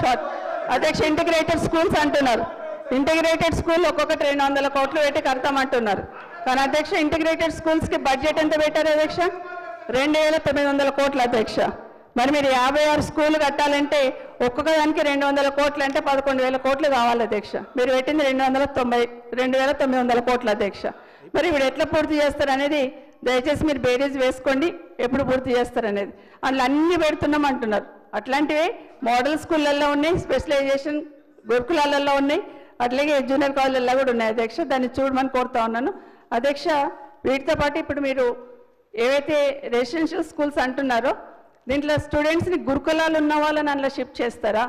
Short అధ్యక్ష integrated schools అంటున్నారు. Integrated school ఒక్కొక్కటి 200 కోట్లు పెట్టి కడతామంటున్నారు. కానీ అధ్యక్ష ఇంటిగ్రేటెడ్ స్కూల్స్కి బడ్జెట్ ఎంత పెట్టారు అధ్యక్ష? 2900 కోట్లు అధ్యక్ష. మరి మీరు 56 స్కూళ్ళు కట్టాలంటే ఒక్కొక్క దానికి 200 కోట్లు అంటే 11,000 కోట్లు కావాలి అధ్యక్ష. మీరు పెట్టింది 2,900 కోట్లు అధ్యక్ష. మరి ఇప్పుడు ఎట్లా పూర్తి చేస్తారు అనేది దయచేసి మీరు బేరీజ్ వేసుకోండి, ఎప్పుడు పూర్తి చేస్తారు అనేది. అందులో అన్ని పెడుతున్నాం అంటున్నారు. అట్లాంటివి మోడల్ స్కూళ్ళల్లో ఉన్నాయి, స్పెషలైజేషన్ గురుకులాలలో ఉన్నాయి, అట్లాగే జూనియర్ కాలేజీల్లో కూడా ఉన్నాయి అధ్యక్ష. దాన్ని చూడమని కోరుతా ఉన్నాను అధ్యక్ష. వీటితో పాటు ఇప్పుడు మీరు ఏవైతే రెసిడెన్షియల్ స్కూల్స్ అంటున్నారో దీంట్లో స్టూడెంట్స్ని గురుకులాలు ఉన్న వాళ్ళని అందులో షిఫ్ట్ చేస్తారా,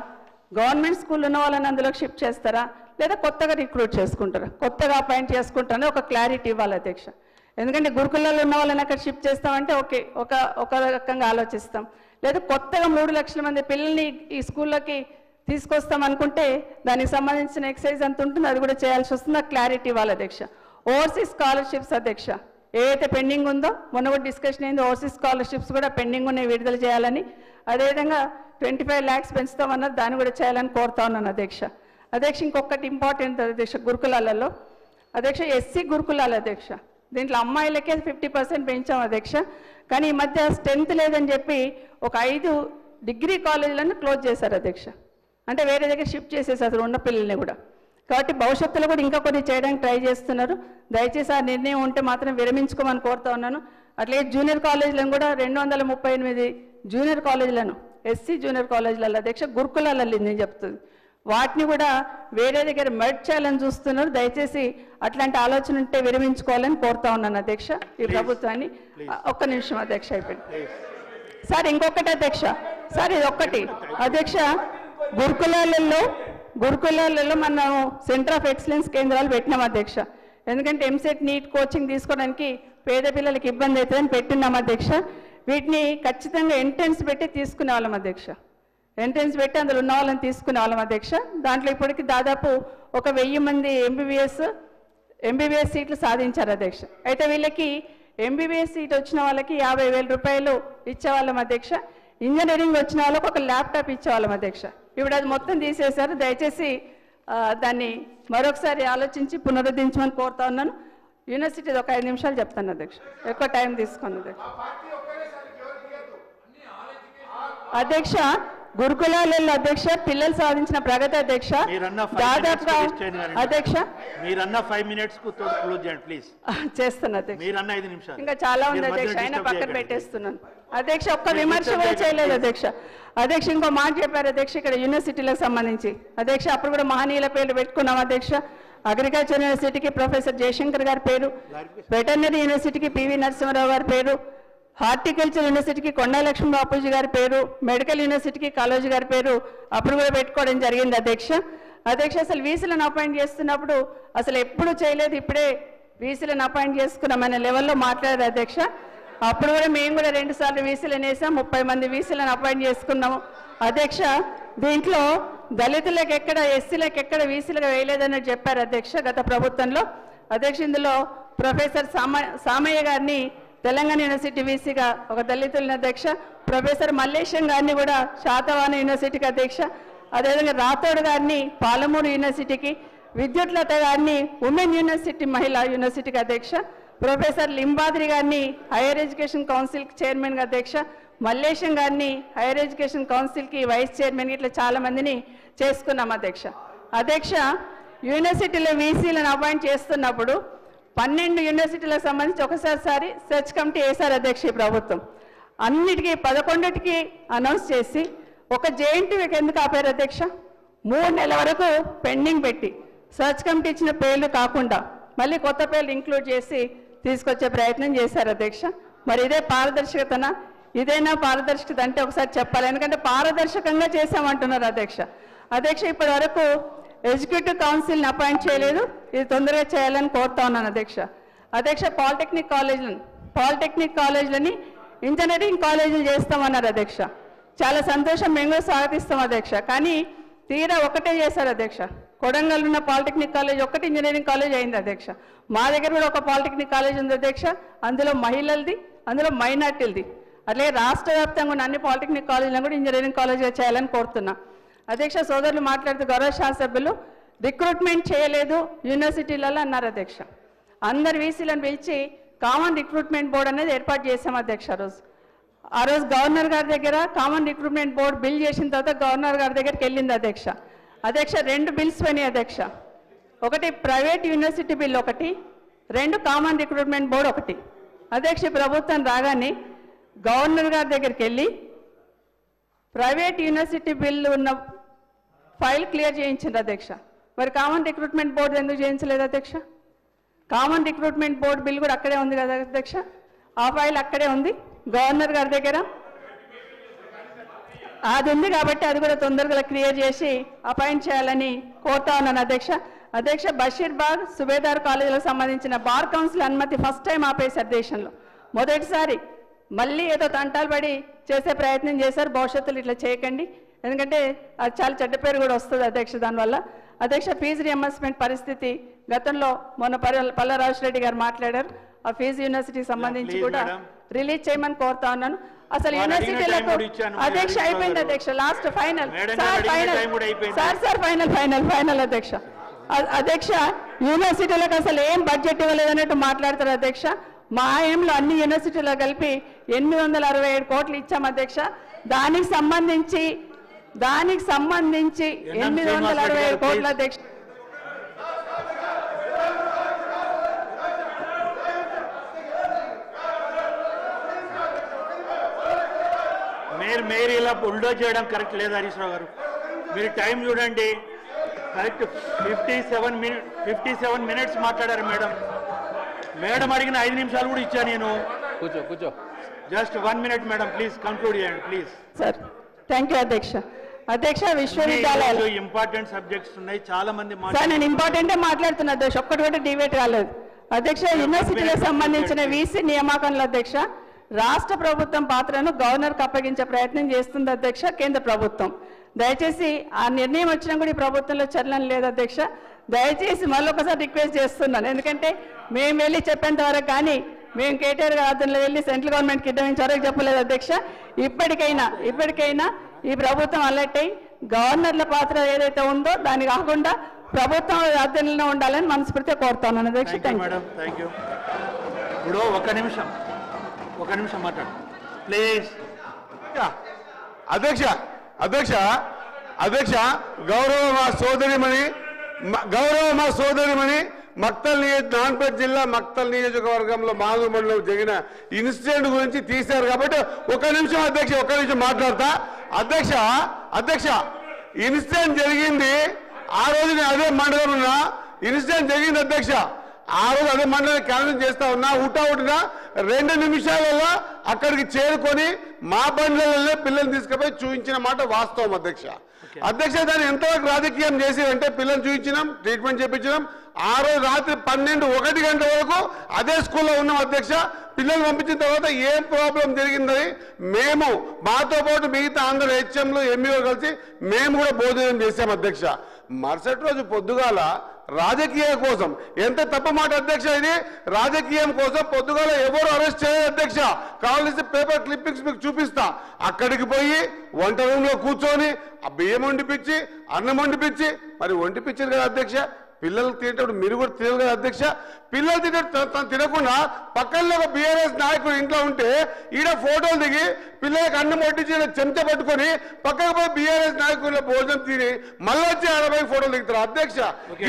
గవర్నమెంట్ స్కూల్ ఉన్న వాళ్ళని అందులో షిఫ్ట్ చేస్తారా, లేదా కొత్తగా రిక్రూట్ చేసుకుంటారా, కొత్తగా అపాయింట్ చేసుకుంటారని ఒక క్లారిటీ ఇవ్వాలి అధ్యక్ష. ఎందుకంటే గురుకులాలు ఉన్న వాళ్ళని అక్కడ షిఫ్ట్ చేస్తామంటే ఓకే, ఒక రకంగా ఆలోచిస్తాం. లేదా కొత్తగా 3 లక్షల మంది పిల్లల్ని ఈ స్కూళ్ళకి తీసుకొస్తాం అనుకుంటే దానికి సంబంధించిన ఎక్సైజ్ అంత ఉంటుంది, అది కూడా చేయాల్సి వస్తుంది. క్లారిటీ ఇవ్వాలి అధ్యక్ష. ఓవర్సీస్ స్కాలర్షిప్స్ అధ్యక్ష ఏదైతే పెండింగ్ ఉందో మొన్న కూడా డిస్కషన్ అయింది, ఓవర్సీస్ స్కాలర్షిప్స్ కూడా పెండింగ్ ఉన్నాయి, విడుదల చేయాలని. అదేవిధంగా 25 lakhs పెంచుతామన్నారు, దాన్ని కూడా చేయాలని కోరుతా ఉన్నాను అధ్యక్ష. అధ్యక్ష ఇంకొకటి ఇంపార్టెంట్ అధ్యక్ష గురుకులాలలో అధ్యక్ష ఎస్సీ గురుకులాలు అధ్యక్ష. దీంట్లో అమ్మాయిలకే 50% పెంచాం అధ్యక్ష. కానీ ఈ మధ్య స్ట్రెంత్ లేదని చెప్పి ఒక 5 డిగ్రీ కాలేజీలను క్లోజ్ చేశారు అధ్యక్ష. అంటే వేరే దగ్గర షిఫ్ట్ చేసేసారు ఉన్న పిల్లల్ని కూడా. కాబట్టి భవిష్యత్తులో కూడా ఇంకా కొన్ని చేయడానికి ట్రై చేస్తున్నారు. దయచేసి ఆ నిర్ణయం ఉంటే మాత్రం విరమించుకోమని కోరుతా ఉన్నాను. అట్లే జూనియర్ కాలేజీలను కూడా 238 జూనియర్ కాలేజీలను ఎస్సీ జూనియర్ కాలేజీలలో అధ్యక్ష గురుకులాలలో నేను చెప్తుంది, వాటిని కూడా వేరే దగ్గర మెర్జ్ చేయాలని చూస్తున్నారు. దయచేసి అట్లాంటి ఆలోచన ఉంటే విరమించుకోవాలని కోరుతా ఉన్నాను అధ్యక్ష ఈ ప్రభుత్వాన్ని. ఒక్క నిమిషం అధ్యక్ష అయిపోయింది సార్. ఇంకొకటి అధ్యక్ష సార్, ఇది ఒక్కటి అధ్యక్ష, గురుకులాలలో మనం సెంటర్ ఆఫ్ ఎక్సలెన్స్ కేంద్రాలు పెట్టినాం అధ్యక్ష. ఎందుకంటే ఎంసెట్ నీట్ కోచింగ్ తీసుకోవడానికి పేద పిల్లలకి ఇబ్బంది అవుతుందని పెట్టినాం అధ్యక్ష. వీటిని ఖచ్చితంగా ఎంట్రెన్స్ పెట్టి తీసుకునే వాళ్ళం అధ్యక్ష. ఎంట్రెన్స్ పెట్టి అందులో ఉన్న వాళ్ళని తీసుకునే వాళ్ళం అధ్యక్ష. దాంట్లో ఇప్పటికి దాదాపు 1000 మంది ఎంబీబీఎస్ సీట్లు సాధించారు అధ్యక్ష. అయితే వీళ్ళకి ఎంబీబీఎస్ సీట్ వచ్చిన వాళ్ళకి 50,000 రూపాయలు ఇచ్చేవాళ్ళం అధ్యక్ష. ఇంజనీరింగ్ వచ్చిన వాళ్ళకి ఒక ల్యాప్టాప్ ఇచ్చేవాళ్ళం అధ్యక్ష. ఇప్పుడు అది మొత్తం తీసేశారు. దయచేసి దాన్ని మరొకసారి ఆలోచించి పునరుద్ధరించమని కోరుతా ఉన్నాను. యూనివర్సిటీ ఒక 5 నిమిషాలు చెప్తాను అధ్యక్ష, ఎక్కువ టైం తీసుకున్నాను అధ్యక్ష. గురుకులాలలో అధ్యక్ష పిల్లలు సాధించిన ప్రగతి అధ్యక్ష దాదాపుగా అధ్యక్ష మీరన్న 5 minutes ప్లీజ్ చేస్తాను అధ్యక్ష. ఇంకా చాలా ఉంది అధ్యక్ష, అయినా పక్కన పెట్టేస్తున్నాను అధ్యక్ష. ఒక్క విమర్శ కూడా చేయలేదు అధ్యక్ష. అధ్యక్ష ఇంకో మాట చెప్పారు అధ్యక్ష ఇక్కడ యూనివర్సిటీలకు సంబంధించి అధ్యక్ష. అప్పుడు కూడా మహనీయుల పేర్లు పెట్టుకున్నాం అధ్యక్ష. అగ్రికల్చర్ యూనివర్సిటీకి ప్రొఫెసర్ జయశంకర్ గారి పేరు, వెటర్నరీ యూనివర్సిటీకి పివి నరసింహారావు గారి పేరు, హార్టికల్చర్ యూనివర్సిటీకి కొండా లక్ష్మీ బాపూజీ గారి పేరు, మెడికల్ యూనివర్సిటీకి కాళోజీ గారి పేరు అప్పుడు కూడా పెట్టుకోవడం జరిగింది అధ్యక్ష. అసలు వీసీలను అపాయింట్ చేస్తున్నప్పుడు అసలు ఎప్పుడు చేయలేదు, ఇప్పుడే వీసీలను అపాయింట్ చేసుకున్నామనే లెవెల్లో మాట్లాడారు అధ్యక్ష. అప్పుడు కూడా మేము కూడా 2 సార్లు వీసీలను వేసాం, 30 మంది వీసీలను అపాయింట్ చేసుకున్నాము అధ్యక్ష. దీంట్లో దళితులకు ఎక్కడ, ఎస్సీలకు ఎక్కడ వీసీలుగా వేయలేదని చెప్పారు అధ్యక్ష గత ప్రభుత్వంలో అధ్యక్ష. ఇందులో ప్రొఫెసర్ సామయ్య గారిని తెలంగాణ యూనివర్సిటీ వీసీగా ఒక దళితులని అధ్యక్ష, ప్రొఫెసర్ మల్లేశం గారిని కూడా శాతవాహన యూనివర్సిటీకి అధ్యక్ష, అదేవిధంగా రాథోడ్ గారిని పాలమూరు యూనివర్సిటీకి, విద్యుత్ లత గారిని ఉమెన్ యూనివర్సిటీ మహిళా యూనివర్సిటీకి అధ్యక్ష, ప్రొఫెసర్ లింబాద్రి గారిని హైయర్ ఎడ్యుకేషన్ కౌన్సిల్కి చైర్మన్గా అధ్యక్ష, మల్లేశం గారిని హైయర్ ఎడ్యుకేషన్ కౌన్సిల్కి వైస్ చైర్మన్, ఇట్లా చాలా మందిని చేసుకున్నాం అధ్యక్ష. యూనివర్సిటీలో వీసీలను అపాయింట్ చేస్తున్నప్పుడు 12 యూనివర్సిటీలకు సంబంధించి ఒకసారి సెర్చ్ కమిటీ వేశారు అధ్యక్ష ఈ ప్రభుత్వం. అన్నిటికీ 11కి అనౌన్స్ చేసి ఒక జేఎన్టీయూకి ఎందుకు ఆపారు అధ్యక్ష? 3 నెలల వరకు పెండింగ్ పెట్టి సెర్చ్ కమిటీ ఇచ్చిన పేర్లు కాకుండా మళ్ళీ కొత్త పేర్లు ఇంక్లూడ్ చేసి తీసుకొచ్చే ప్రయత్నం చేశారు అధ్యక్ష. మరి ఇదే పారదర్శకతనా? ఇదేనా పారదర్శకత అంటే ఒకసారి చెప్పాలి, ఎందుకంటే పారదర్శకంగా చేశామంటున్నారు అధ్యక్ష. ఇప్పటి వరకు ఎగ్జిక్యూటివ్ కౌన్సిల్ని అపాయింట్ చేయలేదు, ఇది తొందరగా చేయాలని కోరుతా ఉన్నాను అధ్యక్ష. పాలిటెక్నిక్ కాలేజీలని ఇంజనీరింగ్ కాలేజీలు చేస్తామన్నారు అధ్యక్ష. చాలా సంతోషం, మేము కూడా స్వాగతిస్తాం అధ్యక్ష. కానీ తీరా ఒకటే చేశారు అధ్యక్ష. కొడంగల్ ఉన్న పాలిటెక్నిక్ కాలేజ్ ఒకటి ఇంజనీరింగ్ కాలేజ్ అయింది అధ్యక్ష. మా దగ్గర కూడా ఒక పాలిటెక్నిక్ కాలేజ్ ఉంది అధ్యక్ష, అందులో మహిళలది, అందులో మైనార్టీలది. అట్లే రాష్ట్ర వ్యాప్తంగా ఉన్న అన్ని పాలిటెక్నిక్ కాలేజీలను కూడా ఇంజనీరింగ్ కాలేజ్గా చేయాలని కోరుతున్నా అధ్యక్ష సోదరులు మాట్లాడుతూ గౌరవ శాసనసభ్యులు రిక్రూట్మెంట్ చేయలేదు యూనివర్సిటీలలో అన్నారు అధ్యక్ష. అందరు వీసీలను పిలిచి కామన్ రిక్రూట్మెంట్ బోర్డు అనేది ఏర్పాటు చేశాం అధ్యక్ష. ఆ రోజు గవర్నర్ గారి దగ్గర కామన్ రిక్రూట్మెంట్ బోర్డు బిల్ చేసిన తర్వాత గవర్నర్ గారి దగ్గరికి వెళ్ళింది అధ్యక్ష. అధ్యక్ష 2 బిల్స్ పోయినాయి అధ్యక్ష. ఒకటి ప్రైవేట్ యూనివర్సిటీ బిల్ ఒకటి, 2 కామన్ రిక్రూట్మెంట్ బోర్డు ఒకటి. అధ్యక్ష ప్రభుత్వం రాగానే గవర్నర్ గారి దగ్గరికి వెళ్ళి ప్రైవేట్ యూనివర్సిటీ బిల్లు ఉన్న ఫైల్ క్లియర్ చేయించింది అధ్యక్ష. మరి కామన్ రిక్రూట్మెంట్ బోర్డు ఎందుకు చేయించలేదు అధ్యక్ష? కామన్ రిక్రూట్మెంట్ బోర్డు బిల్ కూడా అక్కడే ఉంది కదా అధ్యక్ష. ఆ ఫైల్ అక్కడే ఉంది గవర్నర్ గారి దగ్గర. అది ఉంది కాబట్టి అది కూడా తొందరగా క్లియర్ చేసి అపాయింట్ చేయాలని కోరుతా ఉన్నాను అధ్యక్ష. అధ్యక్ష బషీర్బాగ్ సుబేదార్ కాలేజీలకు సంబంధించిన బార్ కౌన్సిల్ అనుమతి ఫస్ట్ టైం ఆపేశారు దేశంలో. మొదటిసారి మళ్ళీ ఏదో తంటాలు పడి చేసే ప్రయత్నం చేశారు. భవిష్యత్తులో ఇట్లా చేయకండి, ఎందుకంటే అది చాలా చెడ్డ పేరు కూడా వస్తుంది అధ్యక్ష దానివల్ల. అధ్యక్ష ఫీజు రియంబర్స్మెంట్ పరిస్థితి గతంలో మొన్న పల్ల రాజశేఖర గారు మాట్లాడారు. ఆ ఫీజు యూనివర్సిటీకి సంబంధించి కూడా రిలీజ్ చేయమని కోరుతా ఉన్నాను. అసలు యూనివర్సిటీలకు అధ్యక్ష అయిపోయింది అధ్యక్ష. లాస్ట్ ఫైనల్ సార్ ఫైనల్ అధ్యక్ష. అధ్యక్ష యూనివర్సిటీలకు అసలు ఏం బడ్జెట్ ఇవ్వలేదన్నట్టు మాట్లాడతారు అధ్యక్ష. మా ఏంలో అన్ని యూనివర్సిటీలో కలిపి 867 కోట్లు ఇచ్చాం అధ్యక్ష. దానికి సంబంధించి 867 కోట్ల అధ్యక్ష. మీరు ఇలా బుల్డోజ్ చేయడం కరెక్ట్ లేదు హరీష్ రావు గారు. మీరు టైం చూడండి, కరెక్ట్ 57 మినిట్స్ మాట్లాడారు మేడం. మేడం అడిగిన 5 నిమిషాలు కూడా ఇచ్చా నేను. కూర్చో just 1 minute madam, please conclude చేయండి ప్లీజ్. సార్ థ్యాంక్ యూ అధ్యక్ష. అధ్యక్ష విశ్వవిద్యాలయాలు ఇంపార్టెంట్ సబ్జెక్ట్స్ ఉన్నాయి, చాలా మంది సార్ నేను ఇంపార్టెంటే మాట్లాడుతున్నా అధ్యక్ష. ఒక్కటి కూడా డిబేట్ కాలేదు అధ్యక్ష. యూనివర్సిటీలకు సంబంధించిన వీసీ నియామకంలో అధ్యక్ష రాష్ట్ర ప్రభుత్వం పాత్రను గవర్నర్కి అప్పగించే ప్రయత్నం చేస్తుంది అధ్యక్ష కేంద్ర ప్రభుత్వం. దయచేసి ఆ నిర్ణయం వచ్చినా కూడా ఈ ప్రభుత్వంలో చలనం లేదు అధ్యక్ష. దయచేసి మళ్ళీ ఒకసారి రిక్వెస్ట్ చేస్తున్నాను, ఎందుకంటే మేము వెళ్ళి చెప్పేంత వరకు కానీ మేము కేటీఆర్ గారి ఆధ్వర్యంలో వెళ్ళి సెంట్రల్ గవర్నమెంట్కి ఇద్దామించే వరకు చెప్పలేదు అధ్యక్ష. ఇప్పటికైనా ఈ ప్రభుత్వం అలర్ట్ అయ్యి గవర్నర్ల పాత్ర ఏదైతే ఉందో దాన్ని కాకుండా ప్రభుత్వం ఆధ్వర్యంలో ఉండాలని మనస్ఫూర్తిగా కోరుతున్నాను అధ్యక్ష. ఇప్పుడు ఒక నిమిషం మాట్లాడు ప్లీజ్. అధ్యక్ష గౌరవ మా సోదరిమణి నాన్పేట జిల్లా మక్తల్ నియోజకవర్గంలో మాధవ మండలం జరిగిన ఇన్సిడెంట్ గురించి తీశారు కాబట్టి ఒక నిమిషం మాట్లాడతా. అధ్యక్ష ఇన్సిడెంట్ జరిగింది ఆ రోజు అదే మండలంలో ఇన్సిడెంట్ జరిగింది అధ్యక్ష. ఆ రోజు అదే మండలాన్ని క్యాన్సిల్ చేస్తా ఉన్నా. ఉట్టిన 2 నిమిషాలలో అక్కడికి చేరుకొని మా బండ్లలో పిల్లల్ని తీసుకుపోయి చూపించిన మాట వాస్తవం అధ్యక్ష. దాన్ని ఎంతవరకు రాజకీయం చేసి అంటే పిల్లల్ని చూపించినాం, ట్రీట్మెంట్ చేయించినాం. ఆ రోజు రాత్రి 12-1 గంటల వరకు అదే స్కూల్లో ఉన్నాం అధ్యక్ష. పిల్లలు పంపించిన తర్వాత ఏం ప్రాబ్లం జరిగిందని మేము మాతో పాటు మిగతా అందరూ హెచ్ఎంలు ఎంఈఓ కలిసి మేము కూడా భోజనం చేశాం అధ్యక్ష. మరుసటి రోజు పొద్దుగాల రాజకీయం కోసం ఎంత తప్పు మాట అధ్యక్ష. ఇది రాజకీయం కోసం పొద్దుగాల ఎవరు అరెస్ట్ చేయలేదు అధ్యక్ష. కావాల్సిన పేపర్ క్లిప్పింగ్స్ మీకు చూపిస్తా. అక్కడికి పోయి వంట రూమ్ లో కూర్చొని ఆ బియ్యం వండిపించి అన్నం వండిపించి మరి వండిపించారు కదా అధ్యక్ష. పిల్లలు తినేటప్పుడు మీరు కూడా తినరు కదా అధ్యక్ష. పిల్లలు తినకుండా పక్కన ఒక బీఆర్ఎస్ నాయకుడు ఇంట్లో ఉంటే ఈడ ఫోటోలు దిగి పిల్లలకు అన్నం వడ్డించి చెంచా పట్టుకొని పక్కకు పోయి బీఆర్ఎస్ నాయకుల భోజనం తిని మళ్ళీ వచ్చి 60 ఫోటోలు దిగుతారు అధ్యక్ష.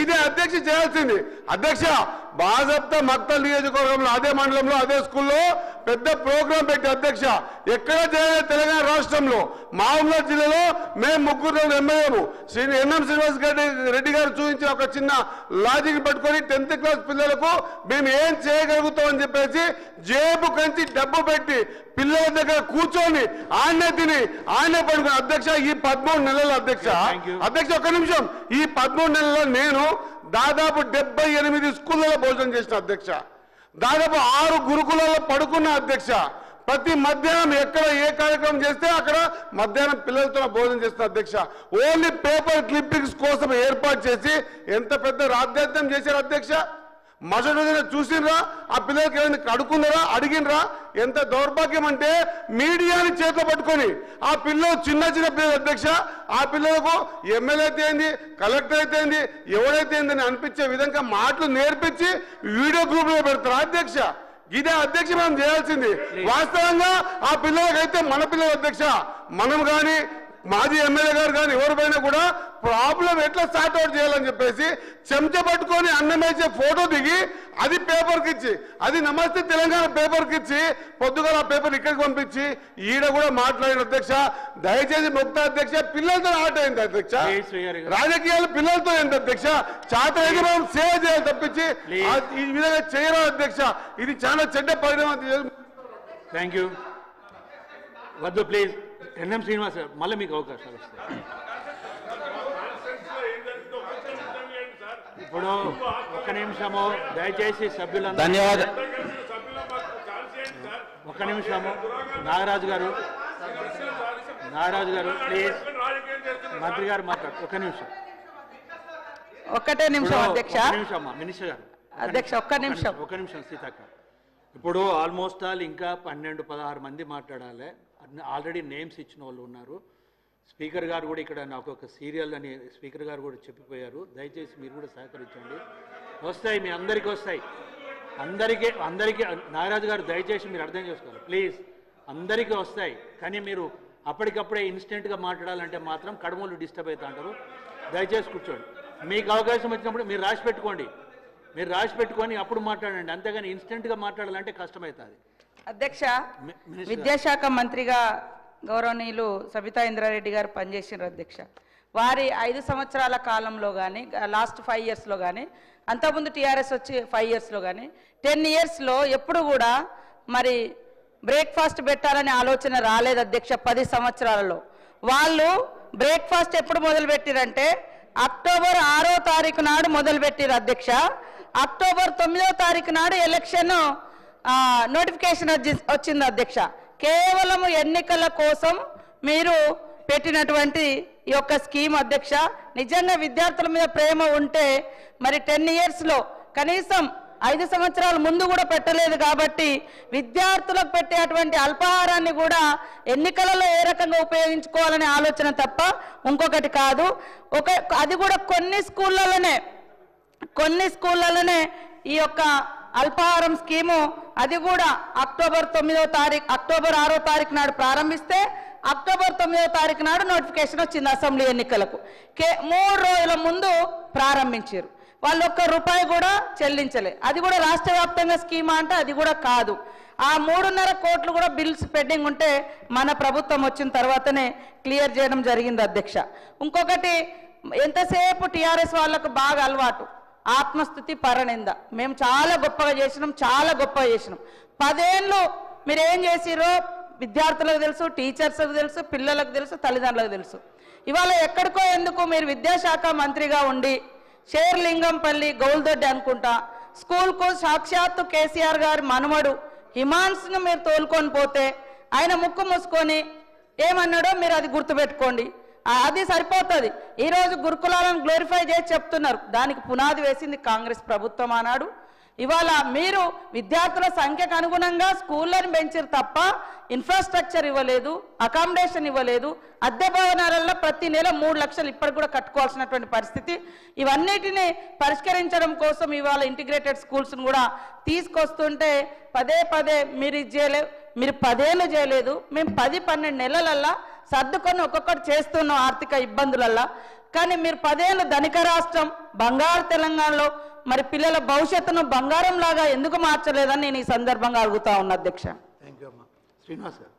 ఇదే అధ్యక్ష చేయాల్సింది అధ్యక్ష. బాజప్తా మక్తల్ నియోజకవర్గంలో అదే మండలంలో అదే స్కూల్లో పెద్ద ప్రోగ్రాం పెట్టి అధ్యక్ష ఎక్కడ చేయాలి తెలంగాణ రాష్ట్రంలో మహబూబాబాద్ జిల్లాలో మేము 3 ఎమ్మెల్యేలు ఎన్ఎం శ్రీనివాస్ రెడ్డి గారు చూపించిన ఒక చిన్న లాజిక్ పట్టుకొని 10th క్లాస్ పిల్లలకు మేము ఏం చేయగలుగుతామని చెప్పేసి జేబు కంచి డబ్బు పెట్టి పిల్లల దగ్గర కూర్చొని ఆడనే తిని ఆడనే పడుకుని అధ్యక్ష. ఈ 13 నెలలు అధ్యక్ష ఒక్క నిమిషం, ఈ 13 నెలల్లో నేను దాదాపు 78 స్కూళ్ళలో భోజనం చేసిన అధ్యక్ష. దాదాపు 6 గురుకులాల్లో పడుకున్న అధ్యక్ష. ప్రతి మధ్యాహ్నం ఎక్కడ ఏ కార్యక్రమం చేస్తే అక్కడ మధ్యాహ్నం పిల్లలతో భోజనం చేస్తున్న అధ్యక్ష. ఓన్లీ పేపర్ క్లిప్పింగ్స్ కోసం ఏర్పాటు చేసి ఎంత పెద్ద రాద్ధాంతం చేశారు అధ్యక్ష. మరుసటి రోజున చూసిండ్రా? ఆ పిల్లలకి ఏమైనా అడుక్కున్నారా? అడిగినరా? ఎంత దౌర్భాగ్యం అంటే మీడియాని చేతిలో పట్టుకొని ఆ పిల్లలు చిన్న చిన్న పిల్లలు అధ్యక్ష, ఆ పిల్లలకు ఎమ్మెల్యే అయితే ఏంది, కలెక్టర్ అయితే ఏంది, ఎవరైతే ఏందని అనిపించే విధంగా మాటలు నేర్పించి వీడియో గ్రూప్ లో పెడతారు అధ్యక్ష. ఇదే అధ్యక్ష మనం చేయాల్సింది. వాస్తవంగా ఆ పిల్లలకైతే మన పిల్లలు అధ్యక్ష, మనం కానీ మాజీ ఎమ్మెల్యే గారు కానీ ఎవరిపైనా కూడా ప్రాబ్లం ఎట్లా సార్ట్ అవుట్ చేయాలని చెప్పేసి చెంచా పట్టుకొని అన్నమేసే ఫోటో దిగి అది పేపర్కి ఇచ్చి, అది నమస్తే తెలంగాణ పేపర్కి ఇచ్చి పొద్దుగా ఆ పేపర్ ఇక్కడికి పంపించి ఈడ కూడా మాట్లాడిన అధ్యక్ష. దయచేసి మొత్తం అధ్యక్ష, పిల్లలతో ఆట అయింది అధ్యక్ష, రాజకీయాలు పిల్లలతో ఏంటి అధ్యక్ష. చేత అయితే మనం సేవ చేయాలి తప్పించి ఈ విధంగా చేయరా అధ్యక్ష. ఇది చాలా చెడ్డ పరిణామం. Thank you. వద్దు ప్లీజ్. ఎన్ఎం శ్రీనివాస్ గారు మళ్ళీ మీకు అవకాశాలు వస్తాయి. ఇప్పుడు ఒక్క నిమిషము దయచేసి సభ్యులందరూ. ధన్యవాదాలు. ఒక్క నిమిషము నాగరాజు గారు ప్లీజ్. మంత్రి గారు మాట్లాడు. ఒక్క నిమిషం. ఒక్కటే నిమిషం అధ్యక్ష. నిమిషం మినిస్టర్ గారు. అధ్యక్ష ఒక్క నిమిషం. ఒక్క నిమిషం సీతక్క. ఇప్పుడు ఆల్మోస్ట్ ఆల్ ఇంకా 12-16 మంది మాట్లాడాలి. ఆల్రెడీ నేమ్స్ ఇచ్చిన వాళ్ళు ఉన్నారు. స్పీకర్ గారు కూడా ఇక్కడ నాకు ఒక సీరియల్ అని స్పీకర్ గారు కూడా చెప్పిపోయారు. దయచేసి మీరు కూడా సహకరించండి. వస్తాయి, మీ అందరికీ వస్తాయి. అందరికీ నాగరాజు గారు దయచేసి మీరు అర్థం చేసుకోవాలి ప్లీజ్. అందరికీ వస్తాయి, కానీ మీరు అప్పటికప్పుడే ఇన్స్టెంట్గా మాట్లాడాలంటే మాత్రం కడుమూలు డిస్టర్బ్ అవుతా అంటారు. దయచేసి కూర్చోండి. మీకు అవకాశం వచ్చినప్పుడు మీరు రాసి పెట్టుకోండి. మీరు రాసి పెట్టుకొని అప్పుడు మాట్లాడండి. అంతేగాని ఇన్స్టెంట్గా మాట్లాడాలంటే కష్టమవుతుంది. అధ్యక్ష, విద్యాశాఖ మంత్రిగా గౌరవనీయులు సబితా ఇంద్రారెడ్డి గారు పనిచేసినారు అధ్యక్ష. వారి 5 సంవత్సరాల కాలంలో కానీ, లాస్ట్ 5 ఇయర్స్లో కానీ, అంతకుముందు టీఆర్ఎస్ వచ్చి 5 ఇయర్స్లో కానీ, 10 ఇయర్స్లో ఎప్పుడు కూడా మరి బ్రేక్ఫాస్ట్ పెట్టాలనే ఆలోచన రాలేదు అధ్యక్ష. 10 సంవత్సరాలలో వాళ్ళు బ్రేక్ఫాస్ట్ ఎప్పుడు మొదలుపెట్టిరంటే అక్టోబర్ 6వ తారీఖు నాడు మొదలుపెట్టిరు అధ్యక్ష. అక్టోబర్ 9వ తారీఖు నాడు ఎలక్షన్ నోటిఫికేషన్ వచ్చింది అధ్యక్ష. కేవలం ఎన్నికల కోసం మీరు పెట్టినటువంటి ఈ యొక్క స్కీమ్ అధ్యక్ష. నిజంగా విద్యార్థుల మీద ప్రేమ ఉంటే మరి 10 ఇయర్స్లో కనీసం 5 సంవత్సరాల ముందు కూడా పెట్టలేదు కాబట్టి విద్యార్థులకు పెట్టేటువంటి అల్పాహారాన్ని కూడా ఎన్నికలలో ఏ రకంగా ఉపయోగించుకోవాలనే ఆలోచన తప్ప ఇంకొకటి కాదు. అది కూడా కొన్ని స్కూళ్ళలోనే ఈ యొక్క అల్పాహారం స్కీము అది కూడా అక్టోబర్ 6వ తారీఖు నాడు ప్రారంభిస్తే అక్టోబర్ 9వ తారీఖు నాడు నోటిఫికేషన్ వచ్చింది అసెంబ్లీ ఎన్నికలకు. 3 రోజుల ముందు ప్రారంభించారు. వాళ్ళు ₹1 కూడా చెల్లించలే. అది కూడా రాష్ట్ర వ్యాప్తంగా స్కీమా అంటే అది కూడా కాదు. ఆ 3.5 కోట్లు కూడా బిల్స్ పెండింగ్ ఉంటే మన ప్రభుత్వం వచ్చిన తర్వాతనే క్లియర్ చేయడం జరిగింది అధ్యక్ష. ఇంకొకటి, ఎంతసేపు టీఆర్ఎస్ వాళ్ళకు బాగా అలవాటు ఆత్మస్థుతి పరనింద. మేము చాలా గొప్పగా చేసినాం, 10 ఏళ్ళు మీరు ఏం చేసిరో విద్యార్థులకు తెలుసు, టీచర్స్కి తెలుసు, పిల్లలకు తెలుసు, తల్లిదండ్రులకు తెలుసు. ఇవాళ ఎక్కడికో ఎందుకు మీరు విద్యాశాఖ మంత్రిగా ఉండి షేర్లింగంపల్లి గౌల్దొడ్డి అనుకుంటా స్కూల్కు సాక్షాత్తు కేసీఆర్ గారి మనుమడు హిమాన్స్ను మీరు తోలుకొని పోతే ఆయన ముక్కు మూసుకొని ఏమన్నాడో మీరు అది గుర్తుపెట్టుకోండి. అది సరిపోతుంది. ఈరోజు గురుకులాలను గ్లోరిఫై చేసి చెప్తున్నారు. దానికి పునాది వేసింది కాంగ్రెస్ ప్రభుత్వం ఆనాడు. ఇవాళ మీరు విద్యార్థుల సంఖ్యకు అనుగుణంగా స్కూళ్ళని పెంచారు తప్ప ఇన్ఫ్రాస్ట్రక్చర్ ఇవ్వలేదు, అకామిడేషన్ ఇవ్వలేదు. అద్దె భవనాలలో ప్రతి నెల 3 లక్షలు ఇప్పటికి కూడా కట్టుకోవాల్సినటువంటి పరిస్థితి. ఇవన్నిటిని పరిష్కరించడం కోసం ఇవాళ ఇంటిగ్రేటెడ్ స్కూల్స్ను కూడా తీసుకొస్తుంటే పదే మీరు ఇది చేయలేదు, మీరు 10 ఏళ్ళు చేయలేదు, మేము 10-12 నెలలల్లా సర్దుకొని ఒక్కొక్కటి చేస్తున్నాం ఆర్థిక ఇబ్బందులల్లా. కానీ మీరు 10 ఏళ్ళు ధనిక రాష్ట్రం బంగారు తెలంగాణలో మరి పిల్లల భవిష్యత్తును బంగారం లాగా ఎందుకు మార్చలేదని నేను ఈ సందర్భంగా అడుగుతా ఉన్నా అధ్యక్ష. థ్యాంక్ యూ అమ్మా. శ్రీనివాస్ గారు.